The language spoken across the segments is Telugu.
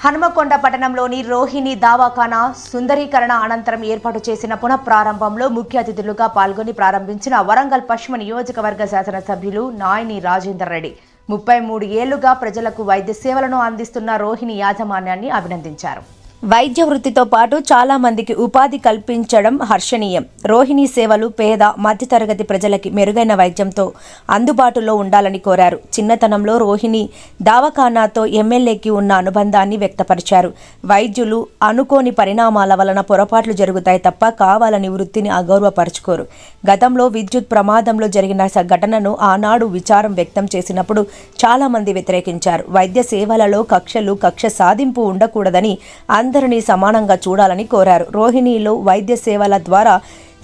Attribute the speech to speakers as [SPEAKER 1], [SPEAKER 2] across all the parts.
[SPEAKER 1] హనుమకొండ పట్టణంలోని రోహిణి దవాఖానా సుందరీకరణ అనంతరం ఏర్పాటు చేసిన పునఃప్రారంభంలో ముఖ్య అతిథులుగా పాల్గొని ప్రారంభించిన వరంగల్ పశ్చిమ నియోజకవర్గ శాసనసభ్యులు నాయని రాజేందర్ రెడ్డి 33 ఏళ్లుగా ప్రజలకు వైద్య సేవలను అందిస్తున్న రోహిణి యాజమాన్యాన్ని అభినందించారు. వైద్య వృత్తితో పాటు చాలా మందికి ఉపాధి కల్పించడం హర్షణీయం. రోహిణి సేవలు పేద మధ్యతరగతి ప్రజలకి మెరుగైన వైద్యంతో అందుబాటులో ఉండాలని కోరారు. చిన్నతనంలో రోహిణి దవాఖానాతో ఎమ్మెల్యేకి ఉన్న అనుబంధాన్ని వ్యక్తపరిచారు. వైద్యులు అనుకోని పరిణామాల వలన పొరపాట్లు జరుగుతాయి తప్ప కావాలని వృత్తిని అగౌరవపరుచుకోరు. గతంలో విద్యుత్ ప్రమాదంలో జరిగిన ఘటనను ఆనాడు విచారం వ్యక్తం చేసినప్పుడు చాలా మంది వ్యతిరేకించారు. వైద్య సేవలలో కక్ష సాధింపు ఉండకూడదని అందరినీ సమానంగా చూడాలని కోరారు. రోహిణిలో వైద్య సేవల ద్వారా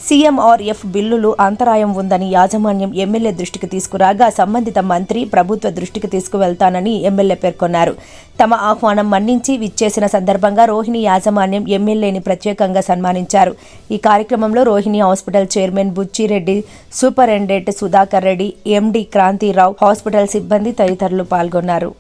[SPEAKER 1] సీఎంఆర్ఎఫ్ బిల్లులు అంతరాయం ఉందని యాజమాన్యం ఎమ్మెల్యే దృష్టికి తీసుకురాగా సంబంధిత మంత్రి ప్రభుత్వ దృష్టికి తీసుకువెళ్తానని ఎమ్మెల్యే పేర్కొన్నారు. తమ ఆహ్వానం మన్నించి విచ్చేసిన సందర్భంగా రోహిణి యాజమాన్యం ఎమ్మెల్యేని ప్రత్యేకంగా సన్మానించారు. ఈ కార్యక్రమంలో Rohini hospital chairman Buchi Reddy, superintendent Sudhakar Reddy, MD Kranthi Rao, hospital సిబ్బంది తదితరులు పాల్గొన్నారు.